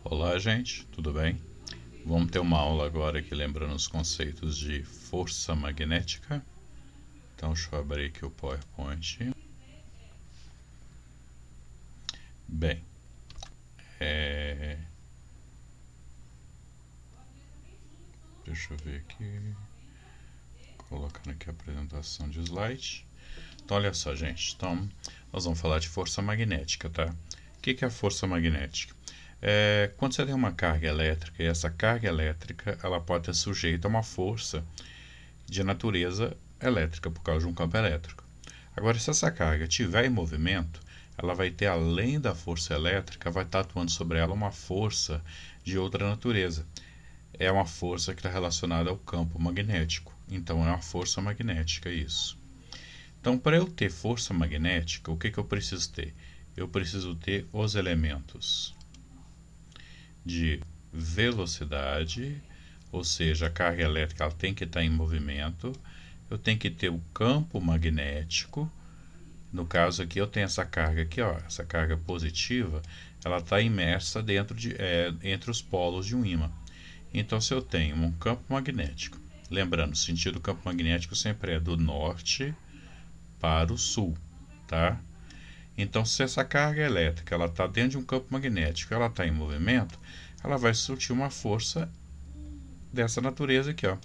Olá, gente, tudo bem? Vamos ter uma aula agora aqui lembrando os conceitos de força magnética. Então, deixa eu abrir aqui o PowerPoint. Bem, deixa eu ver aqui, colocando aqui a apresentação de slide. Então, olha só, gente, então, nós vamos falar de força magnética, tá? O que é a força magnética? Quando você tem uma carga elétrica, e essa carga elétrica ela pode ser sujeita a uma força de natureza elétrica, por causa de um campo elétrico. Agora, se essa carga estiver em movimento, ela vai ter, além da força elétrica, vai estar atuando sobre ela uma força de outra natureza. É uma força que está relacionada ao campo magnético. Então, é uma força magnética isso. Então, para eu ter força magnética, o que eu preciso ter? Eu preciso ter os elementos de velocidade, ou seja, a carga elétrica ela tem que estar em movimento. Eu tenho que ter o campo magnético. No caso aqui eu tenho essa carga aqui, ó, essa carga positiva, ela está imersa entre os polos de um ímã. Então, se eu tenho um campo magnético, lembrando, o sentido do campo magnético sempre é do norte para o sul, tá? Então, se essa carga elétrica ela está dentro de um campo magnético, ela está em movimento, ela vai surtir uma força dessa natureza aqui, ó.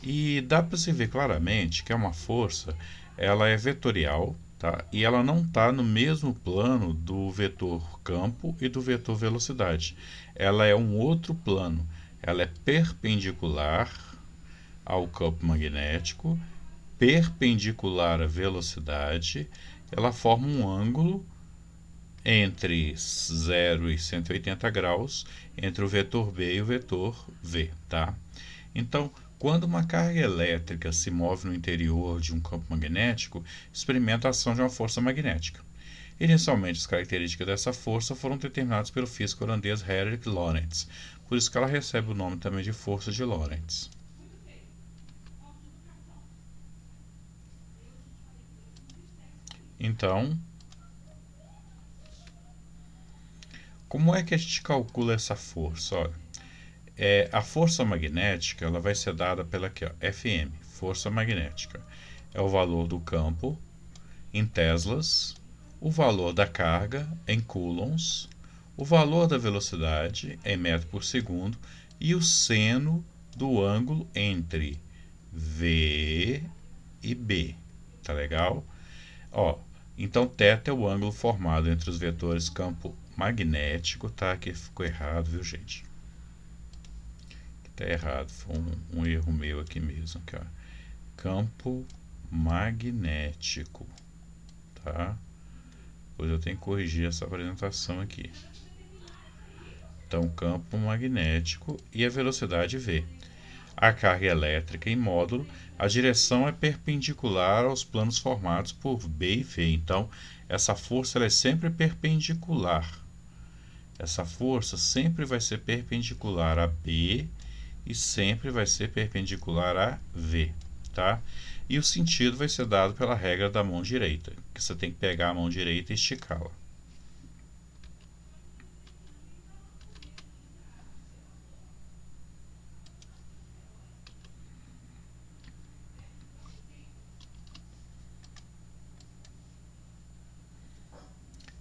E dá para se ver claramente que é uma força, ela é vetorial, tá? E ela não está no mesmo plano do vetor campo e do vetor velocidade. Ela é um outro plano. Ela é perpendicular ao campo magnético, perpendicular à velocidade. Ela forma um ângulo entre 0 e 180 graus entre o vetor B e o vetor V, tá? Então, quando uma carga elétrica se move no interior de um campo magnético, experimenta a ação de uma força magnética. Inicialmente, as características dessa força foram determinadas pelo físico holandês Hendrik Lorentz, por isso que ela recebe o nome também de força de Lorentz. Então, como é que a gente calcula essa força? Olha, a força magnética ela vai ser dada pela aqui, ó, Fm, força magnética. É o valor do campo em teslas, o valor da carga em coulombs, o valor da velocidade em metro por segundo e o seno do ângulo entre V e B. Tá legal? Ó, então θ é o ângulo formado entre os vetores campo magnético, tá? Aqui ficou errado, viu, gente? Tá errado, foi um erro meu aqui mesmo, aqui, ó. Campo magnético, tá? Pois eu tenho que corrigir essa apresentação aqui. Então, campo magnético e a velocidade V. A carga elétrica em módulo, a direção é perpendicular aos planos formados por B e V. Então, essa força ela é sempre perpendicular. Essa força sempre vai ser perpendicular a B e sempre vai ser perpendicular a V, tá? E o sentido vai ser dado pela regra da mão direita, que você tem que pegar a mão direita e esticá-la.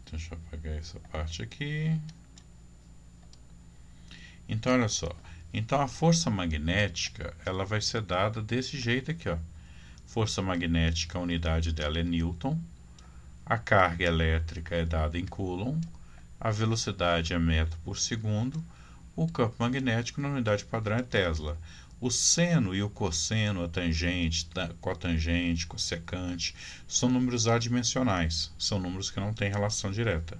Então, deixa eu apagar essa parte aqui. Então, olha só. Então, a força magnética ela vai ser dada desse jeito aqui, ó. Força magnética, a unidade dela é Newton. A carga elétrica é dada em Coulomb. A velocidade é metro por segundo. O campo magnético na unidade padrão é Tesla. O seno e o cosseno, a tangente, cotangente, cossecante, são números adimensionais. São números que não têm relação direta.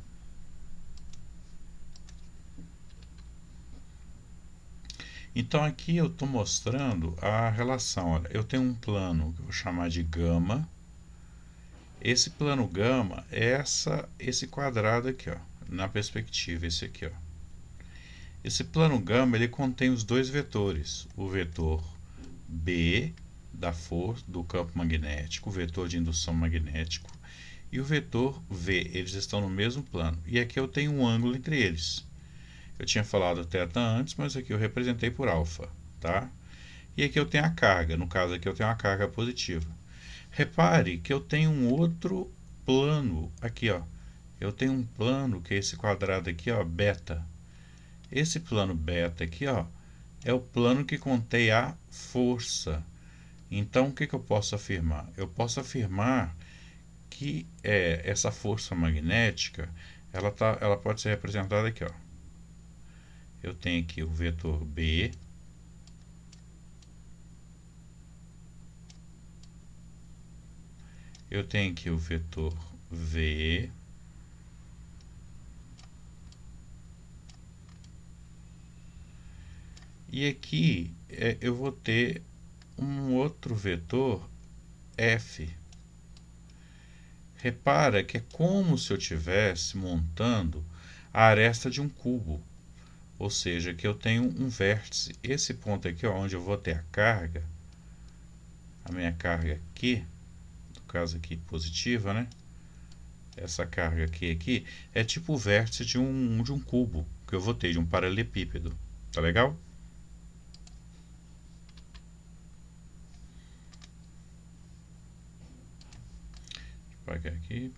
Então aqui eu estou mostrando a relação. Olha, eu tenho um plano que eu vou chamar de gama. Esse plano gama é esse quadrado aqui, ó, na perspectiva, esse aqui, ó. Esse plano gama ele contém os dois vetores, o vetor B da força do campo magnético, o vetor de indução magnético, e o vetor V. Eles estão no mesmo plano. E aqui eu tenho um ângulo entre eles. Eu tinha falado θ antes, mas aqui eu representei por alfa, tá? E aqui eu tenho a carga, no caso aqui eu tenho a carga positiva. Repare que eu tenho um outro plano aqui, ó. Eu tenho um plano que é esse quadrado aqui, ó, beta. Esse plano beta aqui, ó, é o plano que contém a força. Então, o que eu posso afirmar? Eu posso afirmar que essa força magnética, ela pode ser representada aqui, ó. Eu tenho aqui o vetor B, eu tenho aqui o vetor V, e aqui eu vou ter um outro vetor F. Repara que é como se eu estivesse montando a aresta de um cubo. Ou seja, que eu tenho um vértice. Esse ponto aqui, ó, onde eu vou ter a carga, a minha carga aqui, no caso aqui positiva, né? Essa carga aqui é tipo o vértice de um cubo, que eu vou ter, de um paralelepípedo. Tá legal? Deixa eu apagar aqui.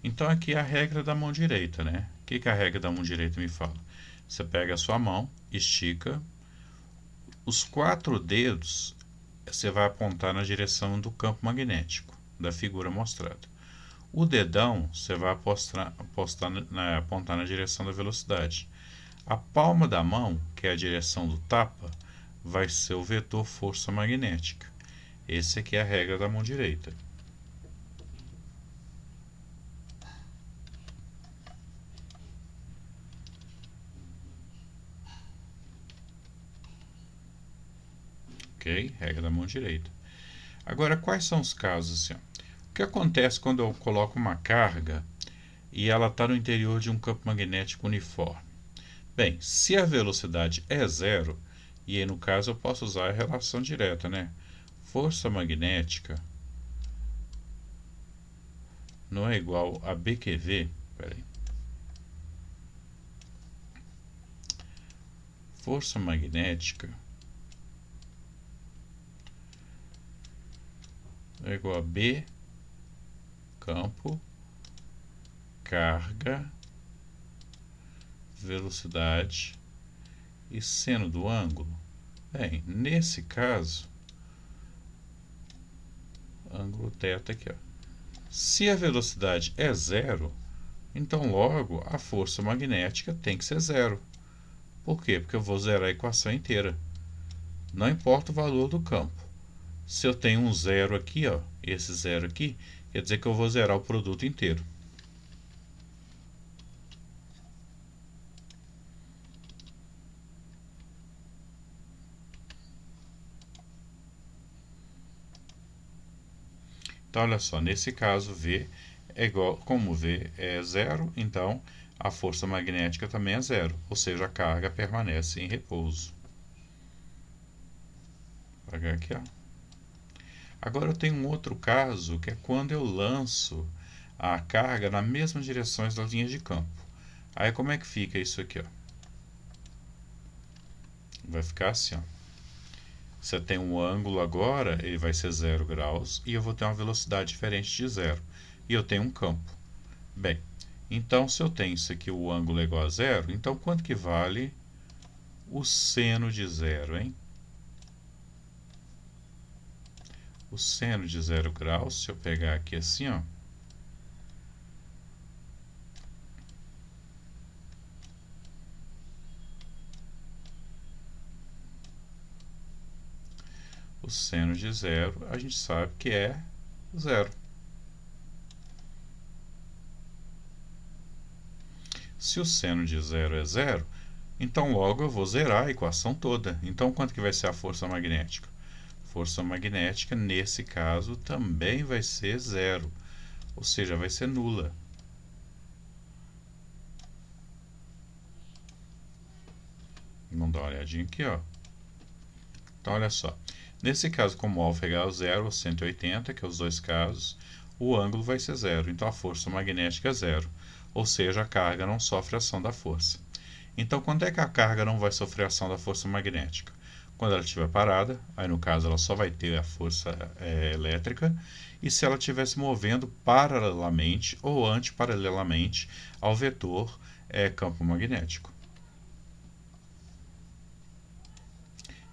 Então aqui é a regra da mão direita, né? O que a regra da mão direita me fala? Você pega a sua mão, estica, os 4 dedos você vai apontar na direção do campo magnético, da figura mostrada. O dedão você vai apontar na direção da velocidade. A palma da mão, que é a direção do tapa, vai ser o vetor força magnética. Esse aqui é a regra da mão direita. Ok? Regra da mão direita. Agora, quais são os casos assim? O que acontece quando eu coloco uma carga e ela está no interior de um campo magnético uniforme? Bem, se a velocidade é zero, e aí no caso eu posso usar a relação direta, né? Força magnética não é igual a BQV. Peraí. Força magnética é igual a B, campo, carga, velocidade e seno do ângulo. Bem, nesse caso, ângulo θ aqui, ó. Se a velocidade é zero, então logo a força magnética tem que ser zero. Por quê? Porque eu vou zerar a equação inteira. Não importa o valor do campo. Se eu tenho um zero aqui, ó, esse zero aqui, quer dizer que eu vou zerar o produto inteiro. Então, olha só, nesse caso, V é igual, como V é zero, então a força magnética também é zero, ou seja, a carga permanece em repouso. Vou pegar aqui, ó. Agora eu tenho um outro caso, que é quando eu lanço a carga nas mesmas direções das linhas de campo. Aí como é que fica isso aqui, ó? Vai ficar assim, ó. Você tem um ângulo agora, ele vai ser 0 graus, e eu vou ter uma velocidade diferente de zero. E eu tenho um campo. Bem, então se eu tenho isso aqui, o ângulo é igual a zero, então quanto que vale o seno de zero, hein? O seno de 0 graus, se eu pegar aqui assim, ó, o seno de zero, a gente sabe que é zero. Se o seno de zero é zero, então logo eu vou zerar a equação toda. Então quanto que vai ser a força magnética? Força magnética, nesse caso, também vai ser zero, ou seja, vai ser nula. Vamos dar uma olhadinha aqui, ó. Então, olha só. Nesse caso, como alfa é igual a 0 ou 180, que é os dois casos, o ângulo vai ser 0, então a força magnética é 0, ou seja, a carga não sofre ação da força. Então, quando é que a carga não vai sofrer ação da força magnética? Quando ela estiver parada, aí no caso ela só vai ter a força elétrica, e se ela estiver se movendo paralelamente ou antiparalelamente ao vetor campo magnético.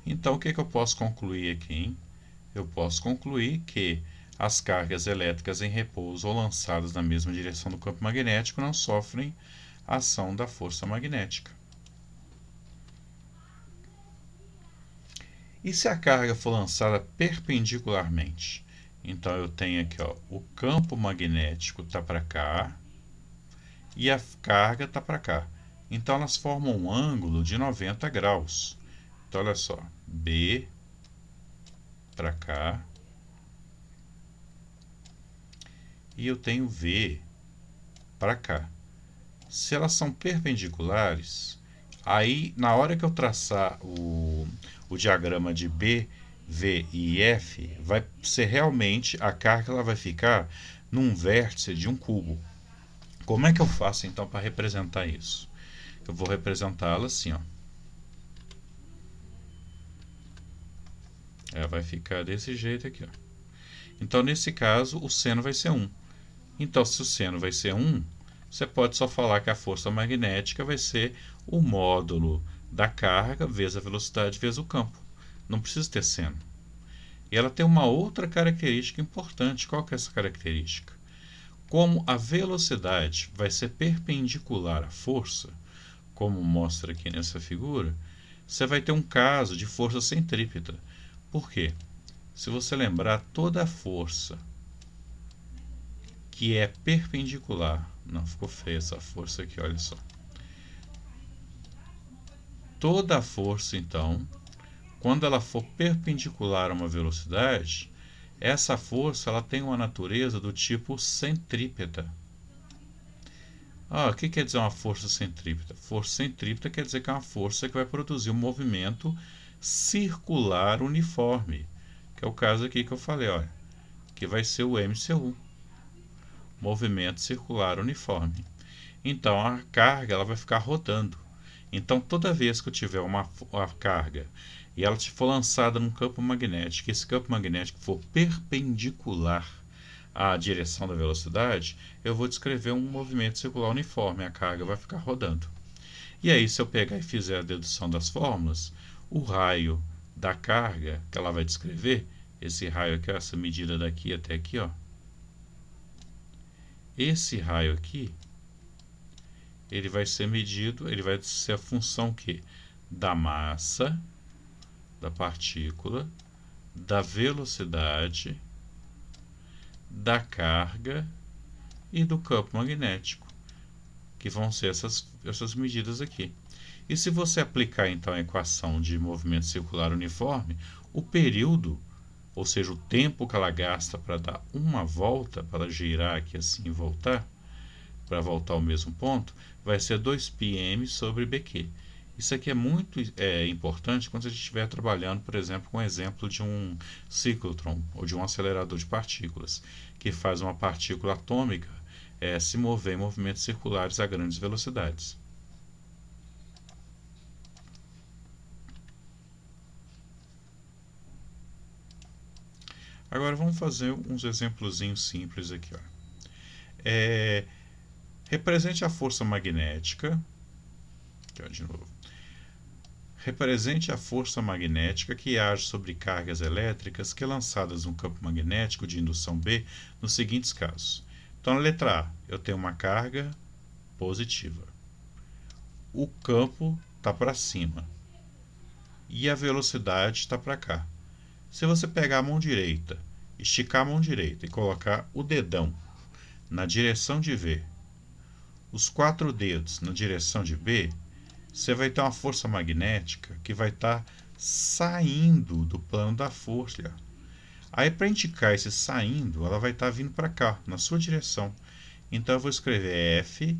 Então, o que eu posso concluir aqui, hein? Eu posso concluir que as cargas elétricas em repouso ou lançadas na mesma direção do campo magnético não sofrem a ação da força magnética. E se a carga for lançada perpendicularmente? Então eu tenho aqui, ó, o campo magnético está para cá e a carga está para cá. Então elas formam um ângulo de 90 graus. Então olha só, B para cá e eu tenho V para cá. Se elas são perpendiculares, aí na hora que eu traçar o diagrama de B, V e F, vai ser realmente a carga, ela vai ficar num vértice de um cubo. Como é que eu faço então para representar isso? Eu vou representá-la assim, ó. Ela vai ficar desse jeito aqui, ó. Então nesse caso o seno vai ser 1. Então se o seno vai ser 1, você pode só falar que a força magnética vai ser o módulo da carga vezes a velocidade vezes o campo. Não precisa ter seno. E ela tem uma outra característica importante. Qual que é essa característica? Como a velocidade vai ser perpendicular à força, como mostra aqui nessa figura, você vai ter um caso de força centrípeta. Por quê? Se você lembrar, toda a força que é perpendicular... Não, ficou feia essa força aqui, olha só. Toda a força, então, quando ela for perpendicular a uma velocidade, essa força ela tem uma natureza do tipo centrípeta. O que quer dizer uma força centrípeta? Força centrípeta quer dizer que é uma força que vai produzir um movimento circular uniforme, que é o caso aqui que eu falei, olha, que vai ser o MCU, movimento circular uniforme. Então a carga ela vai ficar rodando. Então toda vez que eu tiver uma carga e ela for lançada num campo magnético, e esse campo magnético for perpendicular à direção da velocidade, eu vou descrever um movimento circular uniforme, a carga vai ficar rodando. E aí, se eu pegar e fizer a dedução das fórmulas, o raio da carga que ela vai descrever, esse raio aqui, essa medida daqui até aqui, ó, esse raio aqui, ele vai ser medido, ele vai ser a função que? Da massa, da partícula, da velocidade, da carga e do campo magnético, que vão ser essas medidas aqui. E se você aplicar então a equação de movimento circular uniforme, o período, ou seja, o tempo que ela gasta para dar uma volta, para girar aqui assim e voltar, para voltar ao mesmo ponto, vai ser 2πm sobre bq. Isso aqui é muito importante quando a gente estiver trabalhando, por exemplo, com o exemplo de um ciclotron ou de um acelerador de partículas, que faz uma partícula atômica se mover em movimentos circulares a grandes velocidades. Agora vamos fazer uns exemplozinhos simples aqui. Ó. Represente a força magnética. Aqui, ó, de novo. Represente a força magnética que age sobre cargas elétricas que lançadas no campo magnético de indução B nos seguintes casos. Então, na letra A, eu tenho uma carga positiva. O campo está para cima. E a velocidade está para cá. Se você pegar a mão direita, esticar a mão direita e colocar o dedão na direção de V, os 4 dedos na direção de B, você vai ter uma força magnética que vai estar saindo do plano da força. Aí, para indicar esse saindo, ela vai estar vindo para cá, na sua direção. Então, eu vou escrever F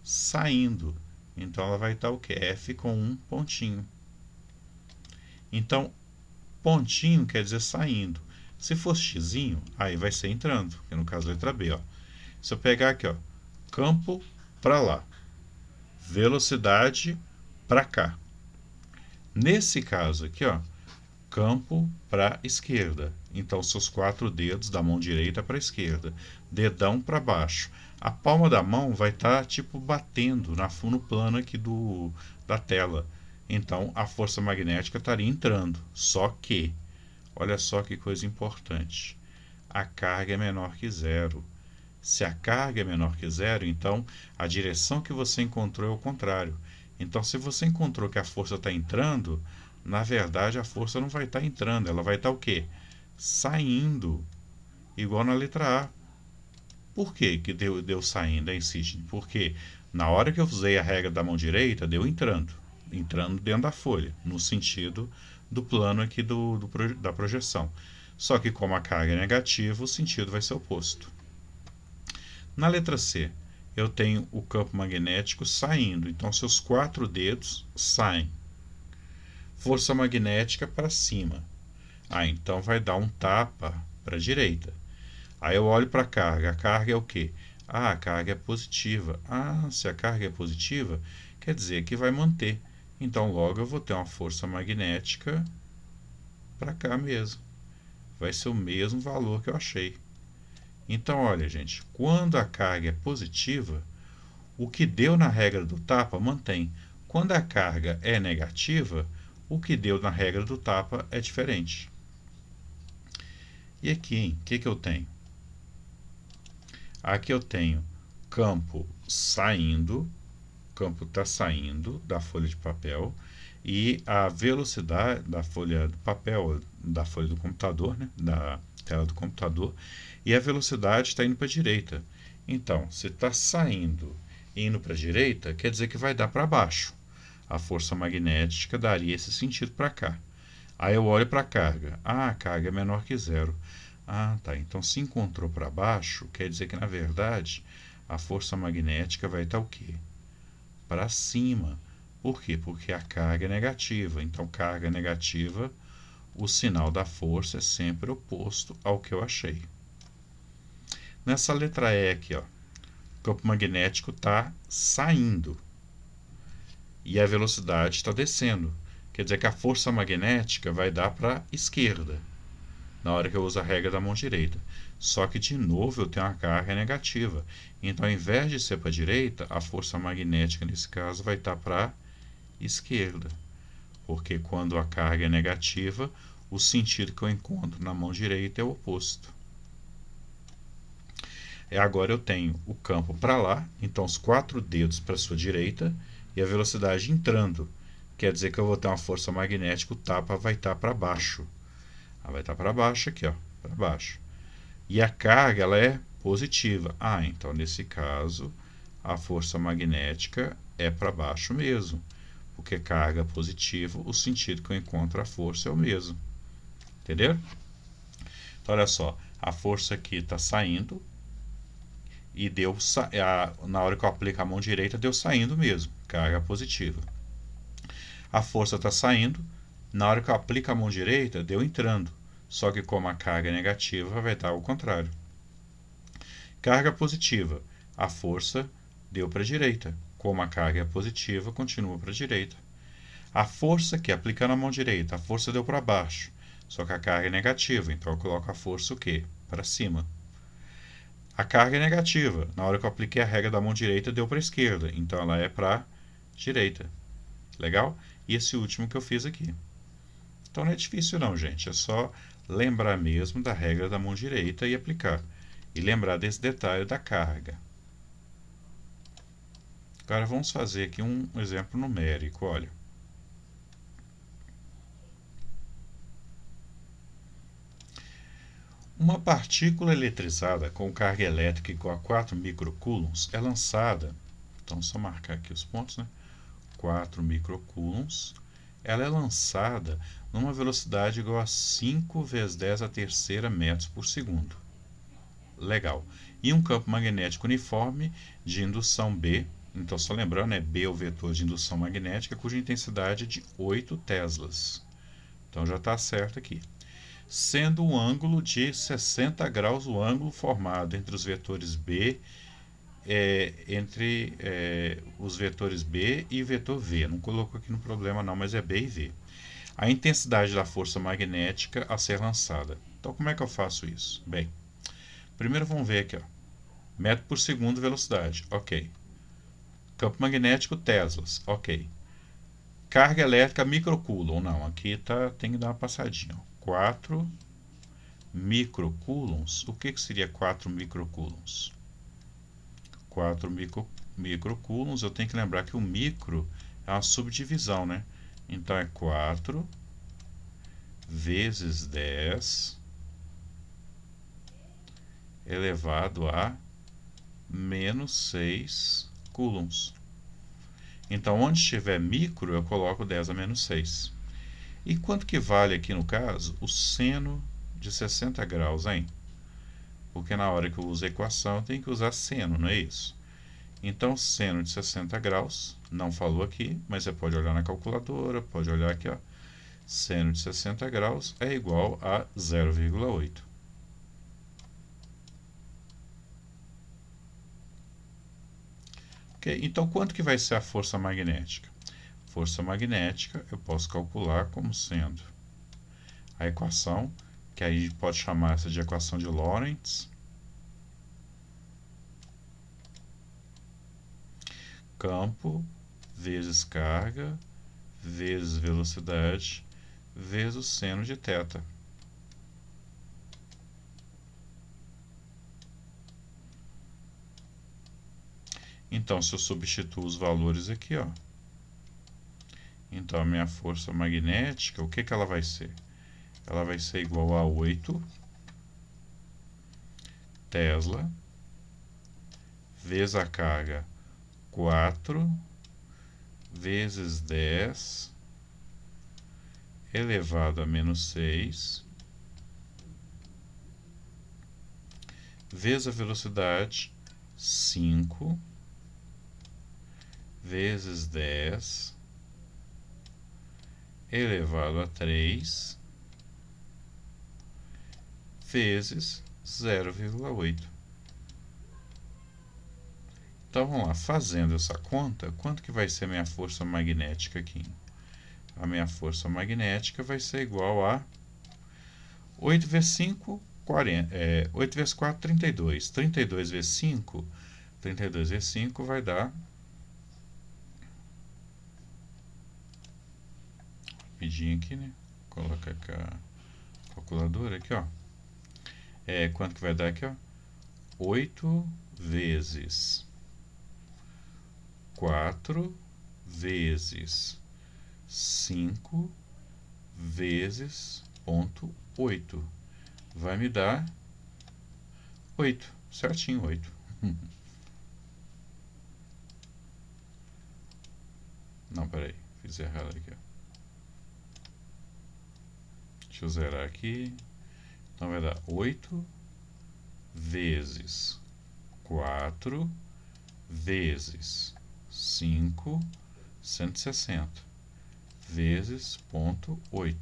saindo. Então, ela vai estar o quê? F com um pontinho. Então, pontinho quer dizer saindo. Se for xizinho, aí vai ser entrando, que no caso letra B, ó. Se eu pegar aqui, ó, campo para lá, velocidade para cá. Nesse caso aqui, ó, campo para esquerda. Então, seus 4 dedos da mão direita para a esquerda, dedão para baixo. A palma da mão vai estar tipo batendo no plano aqui da tela. Então, a força magnética estaria entrando. Só que, olha só que coisa importante, a carga é menor que zero. Se a carga é menor que zero, então a direção que você encontrou é o contrário. Então, se você encontrou que a força está entrando, na verdade a força não vai estar entrando, ela vai estar o quê? Saindo, igual na letra A. Por que deu saindo, hein, Sidney? Porque na hora que eu usei a regra da mão direita, deu entrando dentro da folha, no sentido do plano aqui da projeção. Só que como a carga é negativa, o sentido vai ser oposto. Na letra C, eu tenho o campo magnético saindo, então seus 4 dedos saem. Força magnética para cima. Então vai dar um tapa para a direita. Aí eu olho para a carga é o quê? A carga é positiva. Se a carga é positiva, quer dizer que vai manter. Então logo eu vou ter uma força magnética para cá mesmo. Vai ser o mesmo valor que eu achei. Então, olha, gente, quando a carga é positiva, o que deu na regra do tapa mantém. Quando a carga é negativa, o que deu na regra do tapa é diferente. E aqui, o que eu tenho? Aqui eu tenho campo saindo, o campo está saindo da folha de papel, e a velocidade da folha do papel, da folha do computador, né, da tela do computador, e a velocidade está indo para a direita. Então, se está saindo e indo para a direita, quer dizer que vai dar para baixo. A força magnética daria esse sentido para cá. Aí eu olho para a carga. A carga é menor que zero. Tá. Então, se encontrou para baixo, quer dizer que, na verdade, a força magnética vai estar o quê? Para cima. Por quê? Porque a carga é negativa. Então, carga negativa, o sinal da força é sempre oposto ao que eu achei. Nessa letra E aqui, ó, o campo magnético está saindo e a velocidade está descendo. Quer dizer que a força magnética vai dar para a esquerda na hora que eu uso a regra da mão direita. Só que, de novo, eu tenho uma carga negativa. Então, ao invés de ser para a direita, a força magnética, nesse caso, vai estar para a esquerda. Porque quando a carga é negativa, o sentido que eu encontro na mão direita é o oposto. Agora eu tenho o campo para lá, então os 4 dedos para a sua direita e a velocidade entrando. Quer dizer que eu vou ter uma força magnética, o tapa vai estar para baixo. Vai estar para baixo aqui, ó, para baixo. E a carga, ela é positiva. Então nesse caso, a força magnética é para baixo mesmo. Porque carga positiva, o sentido que eu encontro a força é o mesmo. Entendeu? Então, olha só, a força aqui está saindo e na hora que eu aplico a mão direita, deu saindo mesmo, carga positiva. A força está saindo, na hora que eu aplico a mão direita, deu entrando, só que como a carga é negativa, vai dar o contrário. Carga positiva, a força deu para a direita, como a carga é positiva, continua para a direita. A força aqui, aplicando a mão direita, a força deu para baixo, só que a carga é negativa, então eu coloco a força o quê? Para cima. A carga é negativa, na hora que eu apliquei a regra da mão direita, deu para a esquerda, então ela é para a direita. Legal? E esse último que eu fiz aqui. Então não é difícil não, gente, é só lembrar mesmo da regra da mão direita e aplicar. E lembrar desse detalhe da carga. Agora vamos fazer aqui um exemplo numérico, olha. Uma partícula eletrizada com carga elétrica igual a 4 microcoulombs é lançada, então só marcar aqui os pontos, né? 4 microcoulombs, ela é lançada numa velocidade igual a 5 vezes 10 a terceira metros por segundo. Legal. E um campo magnético uniforme de indução B, então só lembrando, B é o vetor de indução magnética, cuja intensidade é de 8 teslas. Então já está certo aqui. Sendo um ângulo de 60 graus o ângulo formado entre os vetores B, os vetores B e vetor V. Não colocou aqui no problema não, mas é B e V. A intensidade da força magnética a ser lançada. Então como é que eu faço isso? Bem, primeiro vamos ver aqui, ó. Metro por segundo, velocidade, ok. Campo magnético, teslas, ok. Carga elétrica, microcoulomb, não, aqui tem que dar uma passadinha, ó. 4 microcoulombs, o que seria 4 microcoulombs? 4 microcoulombs, eu tenho que lembrar que o micro é uma subdivisão, né? Então é 4 vezes 10 elevado a menos 6 coulombs. Então, onde estiver micro, eu coloco 10 a menos 6. E quanto que vale aqui no caso o seno de 60 graus, hein? Porque na hora que eu uso a equação, eu tenho que usar seno, não é isso? Então, seno de 60 graus, não falou aqui, mas você pode olhar na calculadora, pode olhar aqui, ó. Seno de 60 graus é igual a 0,8. Okay? Então, quanto que vai ser a força magnética? Força magnética eu posso calcular como sendo a equação, que aí pode chamar essa de equação de Lorentz. Campo vezes carga vezes velocidade vezes o seno de θ. Então, se eu substituo os valores aqui, ó, então a minha força magnética, o que ela vai ser? Ela vai ser igual a 8 Tesla vezes a carga 4 vezes 10 elevado a menos 6 vezes a velocidade 5 vezes 10 elevado a 3 vezes 0,8. Então vamos lá, fazendo essa conta, quanto que vai ser a minha força magnética aqui? A minha força magnética vai ser igual a 8 vezes 5, 40, 8 vezes 4, 32. 32 vezes 5, 32 vezes 5 vai dar... Rapidinho aqui, né? Coloca aqui a calculadora aqui, ó. Quanto que vai dar aqui, ó? 8 vezes 4 vezes 5 vezes 0,8 vai me dar 8, certinho 8. Não, peraí, fiz errado aqui, ó. Deixa eu zerar aqui. Então vai dar 8 vezes 4 vezes 5, 160, vezes 0,8.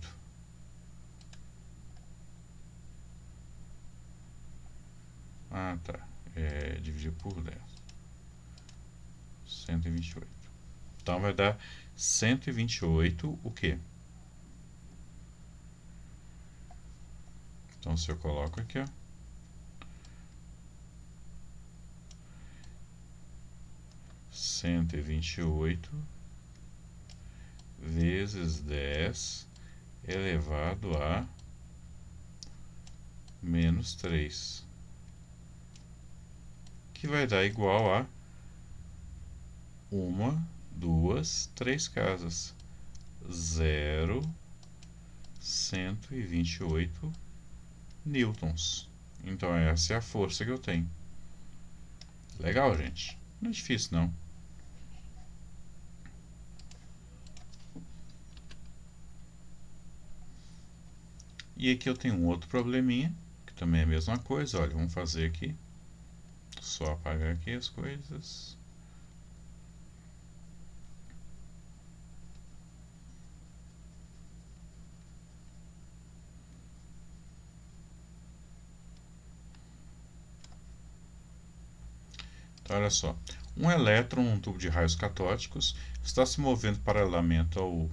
Ah, tá. Dividir por 10. 128. Então vai dar 128 o quê? Então se eu coloco aqui, ó, cento e vinte e oito vezes 10 elevado a menos 3, que vai dar igual a 1, 2, 3 casas, 128 newtons. Então essa é a força que eu tenho. Legal, gente? Não é difícil, não. E aqui eu tenho um outro probleminha, que também é a mesma coisa. Olha, vamos fazer aqui. Só apagar aqui as coisas. Então, olha só. Um elétron num tubo de raios catódicos está se movendo paralelamente ao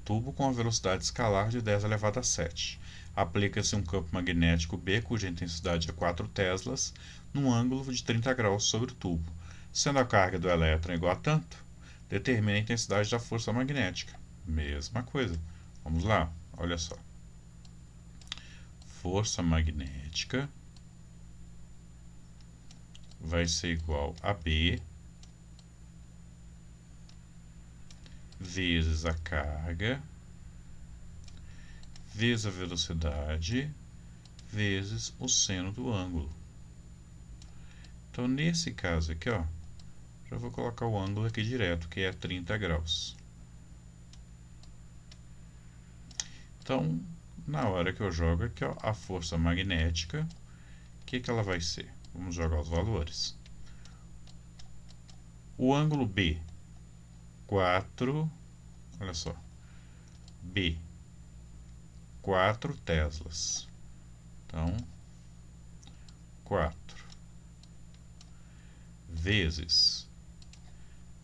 tubo com a velocidade escalar de 10 elevado a 7. Aplica-se um campo magnético B, cuja intensidade é 4 teslas, num ângulo de 30 graus sobre o tubo. Sendo a carga do elétron igual a tanto, determine a intensidade da força magnética. Mesma coisa. Vamos lá, olha só. Força magnética vai ser igual a B vezes a carga vezes a velocidade vezes o seno do ângulo. Então, nesse caso aqui, ó, já vou colocar o ângulo aqui direto, que é 30 graus. Então, na hora que eu jogo aqui, ó, a força magnética, o que ela vai ser? Vamos jogar os valores. O ângulo B, 4, olha só, B, 4 teslas. Então, 4 vezes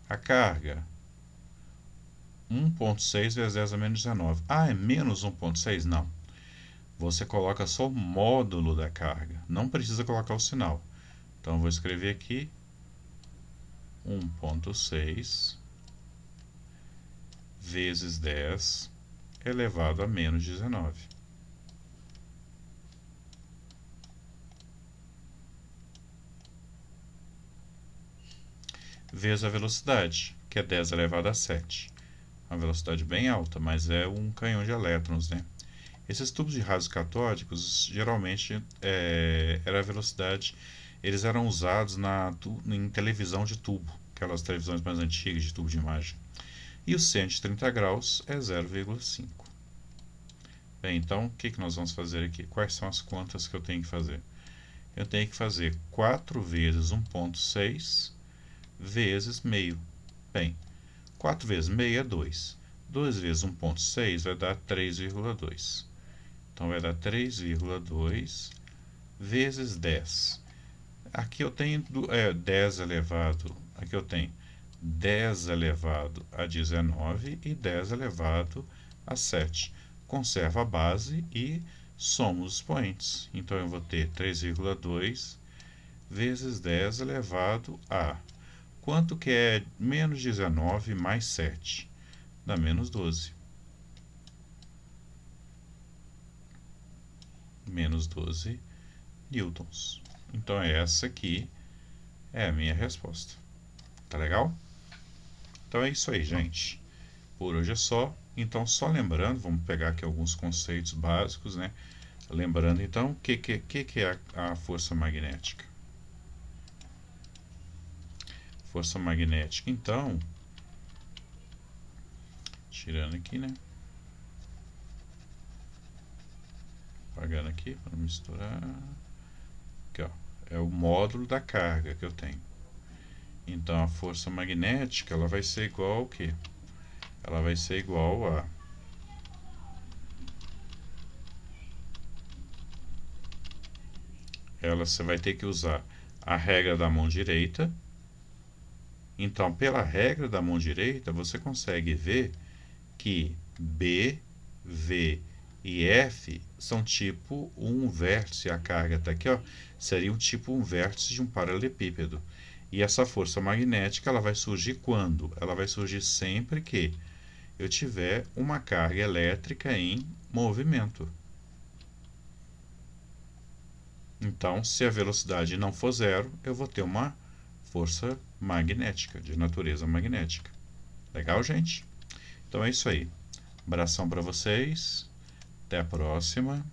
a carga 1.6 vezes 10 a menos 19. Ah, é menos 1.6? Não. Você coloca só o módulo da carga. Não precisa colocar o sinal. Então, eu vou escrever aqui 1.6 vezes 10 elevado a menos 19. Vezes a velocidade, que é 10 elevado a 7. Uma velocidade bem alta, mas é um canhão de elétrons, né? Esses tubos de raios catódicos, geralmente, era a velocidade, eles eram usados em televisão de tubo, aquelas televisões mais antigas de tubo de imagem. E o seno de 30 graus é 0,5. Bem, então, o que nós vamos fazer aqui? Quais são as contas que eu tenho que fazer? Eu tenho que fazer 4 vezes 1.6 vezes meio. Bem, 4 vezes meio é 2. 2 vezes 1.6 vai dar 3,2. Então, vai dar 3,2 vezes 10. Aqui eu tenho 10 elevado, aqui eu tenho 10 elevado a 19 e 10 elevado a 7. Conserva a base e soma os expoentes. Então, eu vou ter 3,2 vezes 10 elevado a... Quanto que é menos 19 mais 7? Dá menos 12. Menos 12 newtons. Então, essa aqui é a minha resposta. Tá legal? Então, é isso aí, gente. Por hoje é só. Então, só lembrando, vamos pegar aqui alguns conceitos básicos, né? Lembrando, então, o que é a força magnética? Força magnética, então, tirando aqui, né? Apagando aqui para misturar. Aqui, ó, é o módulo da carga que eu tenho. Então, a força magnética, ela vai ser igual ao quê? Ela vai ser igual a... você vai ter que usar a regra da mão direita. Então, pela regra da mão direita, você consegue ver que B, V e F são tipo um vértice. A carga está aqui, ó, seria um tipo um vértice de um paralelepípedo. E essa força magnética, ela vai surgir quando? Ela vai surgir sempre que eu tiver uma carga elétrica em movimento. Então, se a velocidade não for zero, eu vou ter uma força magnética, de natureza magnética. Legal, gente? Então é isso aí. Abração para vocês. Até a próxima.